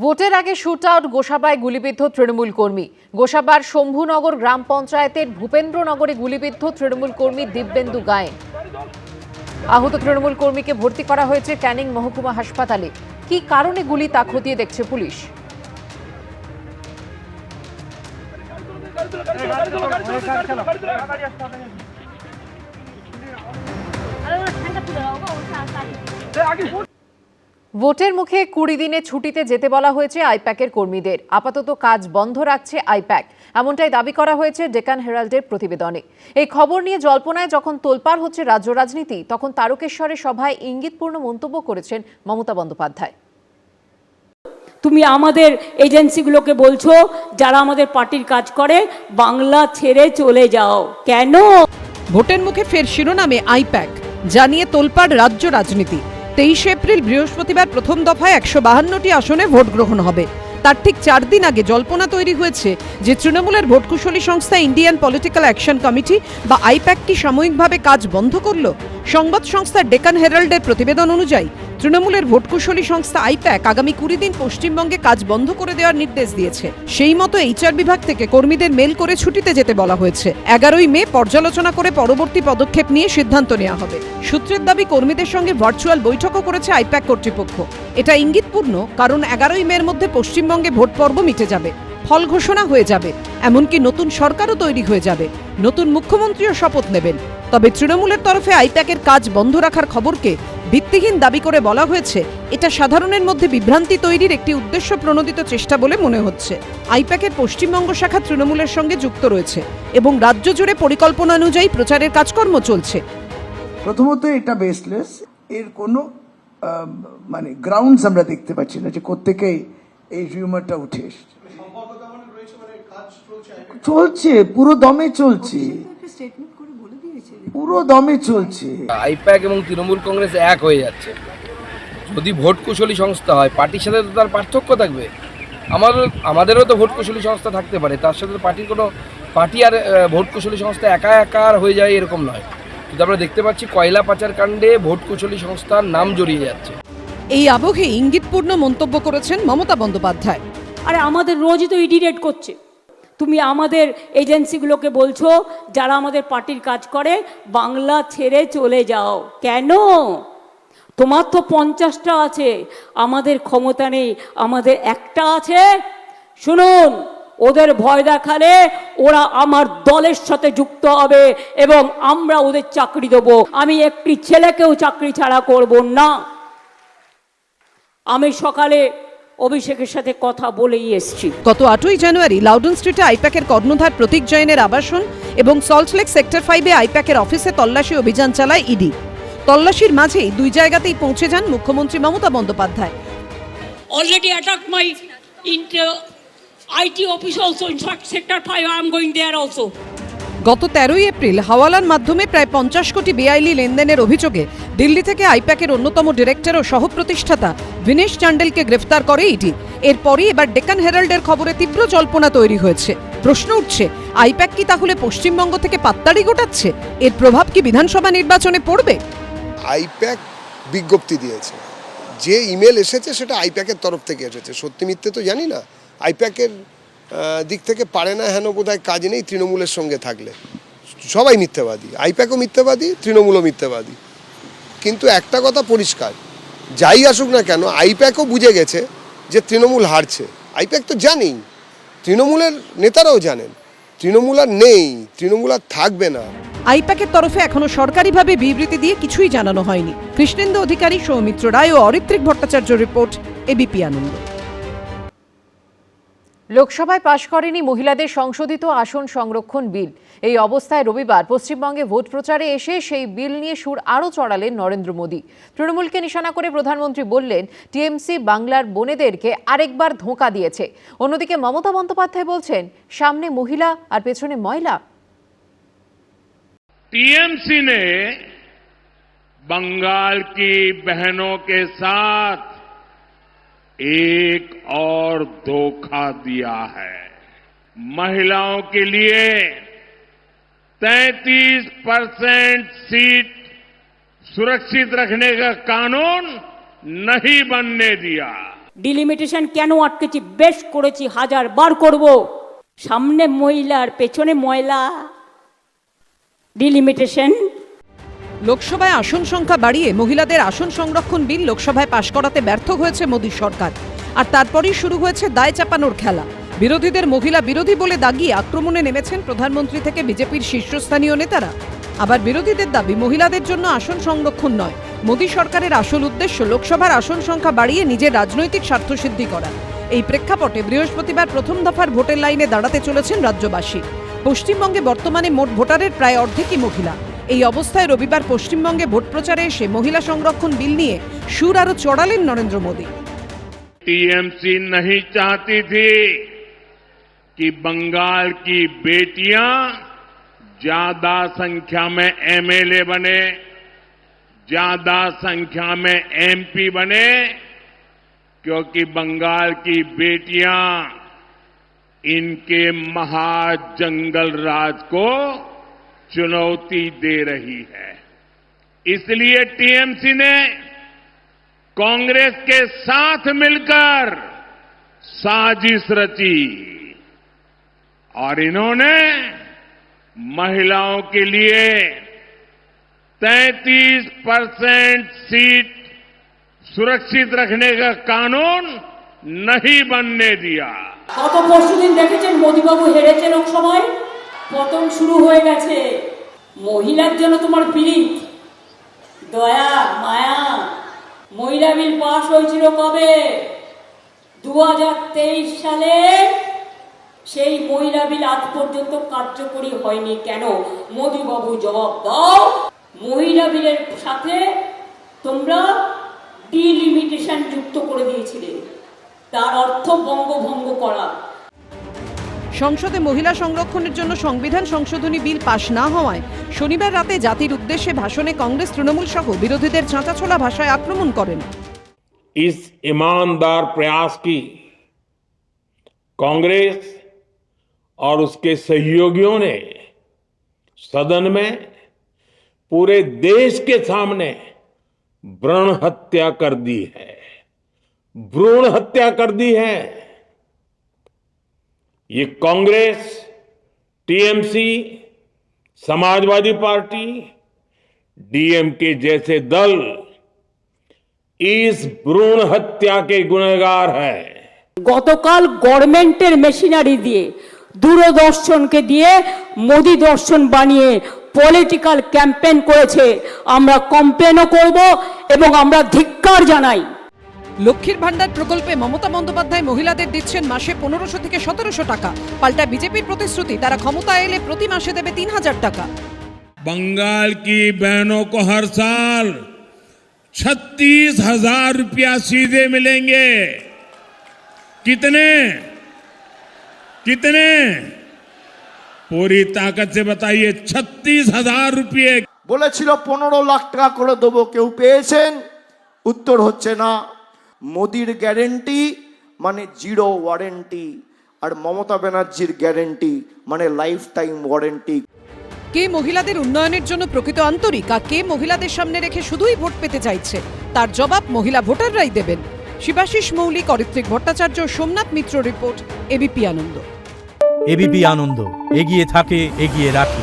ভোটের আগে shoot out গোসাবায় গুলিবিদ্ধ তৃণমূল কর্মী। গোসাবার শম্ভুনগর গ্রাম পঞ্চায়েতের ভূপেন্দ্রনগরে গুলিবিদ্ধ তৃণমূল কর্মী দিব্যেন্দু গায়েন। আহত তৃণমূল কর্মীকে ভর্তি করা হয়েছে ক্যানিং মহকুমা হাসপাতালে। কি কারণে গুলি তা খতিয়ে দেখছে পুলিশ। ভোটের মুখে 20 দিনে ছুটিতে যেতে বলা হয়েছে আইপ্যাকের কর্মীদের। আপাতত কাজ বন্ধ রাখছে আইপ্যাক, এমনটাই দাবি করা হয়েছে ডেকান হেরাল্ডের প্রতিবেদনে। এই খবর নিয়ে জল্পনায় যখন তোলপাড় হচ্ছে রাজ্য রাজনীতি, তখন তারকেশ্বরে সভায় ইঙ্গিতপূর্ণ মন্তব্য করেছেন মমতা বন্দ্যোপাধ্যায়। তুমি আমাদের এজেন্সিগুলোকে বলছো যারা আমাদের পার্টির কাজ করে বাংলা ছেড়ে চলে যাও কেন? ভোটের মুখে ফের শিরোনামে আইপ্যাক, জানিয়ে তোলপাড় রাজ্য রাজনীতি। 23 এপ্রিল বৃহস্পতিবার প্রথম দফায় 152টি আসনে ভোট গ্রহণ হবে। তার ঠিক 4 দিন আগে জল্পনা তৈরি হয়েছে যে তৃণমূলের ভোটকুশলী সংস্থা ইন্ডিয়ান পলিটিক্যাল অ্যাকশন কমিটি বা আইপ্যাক কি সাময়িকভাবে কাজ বন্ধ করল। সংবাদ সংস্থা ডেকান হেরাল্ডের প্রতিবেদন অনুযায়ী তৃণমূলের ভোটকুশলী সংস্থা আইপ্যাক আগামী 20 দিন পশ্চিমবঙ্গে কাজ বন্ধ করে দেওয়ার নির্দেশ দিয়েছে। সেই মতো এইচআর বিভাগ থেকে কর্মীদের মেল করে ছুটিতে যেতে বলা হয়েছে। 11ই মে পর্যালোচনা করে পরবর্তী পদক্ষেপ নিয়ে সিদ্ধান্ত নেওয়া হবে। সূত্রের দাবি, কর্মীদের সঙ্গে ভার্চুয়াল বৈঠকও করেছে আইপ্যাক কর্তৃপক্ষ। এটা ইঙ্গিতপূর্ণ, কারণ 11ই মের মধ্যে পশ্চিমবঙ্গে ভোট পর্ব মিটে যাবে, ফল ঘোষণা হয়ে যাবে, এমনকি নতুন সরকারও তৈরি হয়ে যাবে, নতুন মুখ্যমন্ত্রীও শপথ নেবেন। তবে তৃণমূলের তরফে আইপ্যাকের কাজ বন্ধ রাখার খবরকে ভিত্তিহীন দাবি করে বলা হয়েছে এটা সাধারণের মধ্যে বিভ্রান্তি তৈরির একটি উদ্দেশ্য প্রণোদিত চেষ্টা বলে মনে হচ্ছে। আইপ্যাকের পশ্চিমবঙ্গ শাখা তৃণমূলের সঙ্গে যুক্ত রয়েছে এবং রাজ্য জুড়ে পরিকল্পনা অনুযায়ী প্রচারের কাজকর্ম চলছে। প্রথমত এটা বেসলেস, এর কোনো গ্রাউন্ডস আমরা দেখতে পাচ্ছি না যে কোত্থেকে এই রিউমারটা উঠে এসছে। চলছে, পুরো দমে চলছে, পুরো দমে চলছে। আইপ্যাক এবং তৃণমূল কংগ্রেস এক হয়ে যাচ্ছে। যদি ভোট কুশলী সংস্থা হয়, পার্টির সাথে তো তার পার্থক্য থাকবে। আমাদেরও তো ভোট কুশলী সংস্থা থাকতে পারে, তার সাথে পার্টির কোনো পার্টি আর ভোট কুশলী সংস্থা একা একা হয়ে যায় এরকম নয়। কিন্তু আমরা দেখতে পাচ্ছি কয়লা পাচার কাণ্ডে ভোট কুশলী সংস্থার নাম জড়িয়ে যাচ্ছে। এই আবহে ইঙ্গিতপূর্ণ মন্তব্য করেছেন মমতা বন্দ্যোপাধ্যায়। আরে আমাদের রোজই তো ইডি রেড করছে। তুমি আমাদের এজেন্সিগুলোকে বলছো যারা আমাদের পার্টির কাজ করে বাংলা ছেড়ে চলে যাও কেন? তোমার তো 50টা আছে, আমাদের ক্ষমতা নেই, আমাদের একটা আছে। শুনুন, ওদের ভয় দেখালে ওরা আমার দলের সাথে যুক্ত হবে এবং আমরা ওদের চাকরি দেবো। আমি একটি ছেলেকেও চাকরি ছাড়া করব না। আমি সকালে অভিষেকের সাথে কথা বলেই এসেছি। গত 8ই জানুয়ারি লাউডন স্ট্রিটে আইপ্যাকের কর্ণধার প্রতীক জৈনের আবাসন এবং সল্টলেক সেক্টর 5-এ আইপ্যাকের অফিসে তল্লাশি অভিযান চালায় ইডি। তল্লাশির মাঝেই 2 জায়গাতেই পৌঁছে যান মুখ্যমন্ত্রী Mamata Bandyopadhyay. Already attacked my IT office also in sector 5. I am going there also. গত 13ই এপ্রিল হাওয়ালার মাধ্যমে প্রায় 50 কোটি বেআইনি লেনদেনের অভিযোগে দিল্লি থেকে আইপ্যাকের অন্যতম ডিরেক্টর ও সহপ্রতিষ্ঠাতা বিনেশ চান্ডেলকে গ্রেফতার করে ইডি। এরপরই এবার ডেকান হেরাল্ডের খবরে তীব্র জল্পনা তৈরি হয়েছে। প্রশ্ন উঠছে, আইপ্যাক কি তাহলে পশ্চিমবঙ্গ থেকে পাত্তাড়ি গোটাচ্ছে? এর প্রভাব কি বিধানসভা নির্বাচনে পড়বে? আইপ্যাক বিজ্ঞপ্তি দিয়েছে, যে ইমেল এসেছে সেটা আইপ্যাকের তরফ থেকে এসেছে। সত্যি মিথ্যে তো জানি না, আইপ্যাকের দিক থেকে পারে না হেন বোধহয় কাজ নেই তৃণমূলের সঙ্গে থাকলে। সবাই মিথ্যাবাদী, আইপ্যাকও মিথ্যাবাদী, তৃণমূলও মিথ্যাবাদী। কিন্তু একটা কথা পরিষ্কার, যাই আসুক না কেন আইপ্যাকও বুঝে গেছে যে তৃণমূল হারছে। আইপ্যাক তো জানেই, তৃণমূলের নেতারাও জানেন তৃণমূল আর নেই, তৃণমূল আর থাকবে না। আইপ্যাকের তরফে এখনো সরকারিভাবে বিবৃতি দিয়ে কিছুই জানানো হয়নি। কৃষ্ণেন্দু অধিকারী, সৌমিত্র রায় ও অরিত্রিক ভট্টাচার্য রিপোর্ট, এবিপি আনন্দ। লোকসভায় পাশ করেনি মহিলাদের সংশোধিত আসন সংরক্ষণ বিল। এই অবস্থায় রবিবার পশ্চিমবঙ্গে ভোট প্রচারে এসে সেই বিল নিয়ে সুর আরও চড়ালেন নরেন্দ্র মোদী। তৃণমূলকে নিশানা করে প্রধানমন্ত্রী বললেন, টিএমসি বাংলার বোনেদেরকে আরেকবার ধোঁকা দিয়েছে। অন্যদিকে মমতা বন্দ্যোপাধ্যায় বলছেন, সামনে মহিলা আর পেছনে ময়লা। टीएमसी ने बंगाल की बहनों के साथ एक और धोखा दिया है। महिलाओं के लिए 33% सीट सुरक्षित रखने का कानून नहीं बनने दिया। ডিলিমিটেশন কেন আটকেছি? বেশ করেছি, 1000 বার করব। সামনে মহিলার পেছনে ময়লা। ডিলিমিটেশন লোকসভায় আসন সংখ্যা বাড়িয়ে মহিলাদের আসন সংরক্ষণ বিল লোকসভায় পাশ করাতে ব্যর্থ হয়েছে মোদী সরকার। আর তারপরেই শুরু হয়েছে দায় চাপানোর খেলা। বিরোধীদের মহিলা বিরোধী বলে দাগিয়ে আক্রমণে নেমেছেন প্রধানমন্ত্রী থেকে বিজেপির শীর্ষস্থানীয় নেতারা। আবার বিরোধীদের দাবি মহিলাদের জন্য আসন সংরক্ষণ নয়, মোদী সরকারের আসল উদ্দেশ্য লোকসভার আসন সংখ্যা বাড়িয়ে নিজের রাজনৈতিক স্বার্থসিদ্ধি করা। এই প্রেক্ষাপটে বৃহস্পতিবার প্রথম দফার ভোটের লাইনে দাঁড়াতে চলেছেন রাজ্যবাসী। পশ্চিমবঙ্গে বর্তমানে মোট ভোটারের প্রায় অর্ধেকই মহিলা। এই অবস্থায় রবিবার পশ্চিমবঙ্গে ভোট প্রচারে এসে মহিলা সংরক্ষণ বিল নিয়ে সুর আরো চড়ালেন নরেন্দ্র মোদী। टीएमसी नहीं चाहती थी कि बंगाल की बेटियां ज्यादा संख्या में एमएलए बने, ज्यादा संख्या में एमपी बने, क्योंकि बंगाल की बेटियां इनके महाजंगल राज को चुनौती दे रही है। इसलिए टीएमसी ने कांग्रेस के साथ मिलकर साजिश रची और इन्होंने महिलाओं के लिए 33% सीट सुरक्षित रखने का कानून नहीं बनने दिया। গত পরশুদিন দেখেছেন মোদীবাবু হেরেছে লোকসভায়, পতন শুরু হয়ে গেছে। মহিলার জন্য তোমার পীড়িত, দয়া মায়া। মহিলা বিল পাশ হয়েছিল কবে? 2023 সালে। সেই মহিলা বিল আজ পর্যন্ত কার্যকরী হয়নি কেন? মোদীবাবু জবাব দাও। মহিলা বিলের সাথে তোমরা ডিলিমিটেশন যুক্ত করে দিয়েছিলে, তার অর্থ বঙ্গভঙ্গ করা। সংসদে মহিলা সংরক্ষণের জন্য সংবিধান সংশোধনী বিল পাশ না হওয়ায় শনিবার রাতে জাতির উদ্দেশ্যে ভাষণে কংগ্রেস তৃণমূল সহ বিরোধীদের চাঁচাছোলা ভাষায় আক্রমণ করেন। इस ईमानदार प्रयास की कांग्रेस और उसके सहयोगियों ने सदन में पूरे देश के सामने भ्रूण हत्या कर दी है, भ्रूण हत्या कर दी है। ये Congress, TMC, Samajwadi party, DMK जैसे दल इस भ्रूण हत्या के गुनहगार हैं। গতকাল গভর্নমেন্টের মেশিনারি দিয়ে, দূরদর্শনকে দিয়ে মোদি দর্শন বানিয়ে পলিটিক্যাল ক্যাম্পেইন করেছে। আমরা কমপ্লেনও করব এবং আমরা ধিক্কার জানাই। লক্ষ্মীর ভান্ডার প্রকল্পে মমতা বন্দ্যোপাধ্যায় মহিলাদের দিচ্ছেন মাসে 1500 থেকে 1700 টাকা। পাল্টা বিজেপির প্রতিশ্রুতি তারা ক্ষমতায় এলে প্রতি মাসে দেবে 3000 টাকা। बंगाल की बहनों को हर साल 36,000 रुपया सीधे मिलेंगे। कितने कितने? पूरी ताकत से बताइए। 36,000 रुपये। বলেছিল 15 লাখ টাকা করে দেবো, কেউ পেয়েছেন? উত্তর হচ্ছে না। মোদির গ্যারেন্টি মানে জিরো ওয়ারেন্টি, আর মমতা ব্যানার্জির গ্যারেন্টি মানে লাইফ টাইম ওয়ারেন্টি। কে মহিলাদের উন্নয়নের জন্য প্রকৃত আন্তরিক, আর কে মহিলাদের সামনে রেখে শুধুই ভোট পেতে চাইছে, তার জবাব মহিলা ভোটাররাই দেবেন। শিবাশিস মৌলিক, অরিত্রিক ভট্টাচার্য, সোমনাথ মিত্র রিপোর্ট, এবিপি আনন্দ। এবিপি আনন্দ, এগিয়ে থাকে, এগিয়ে রাখে।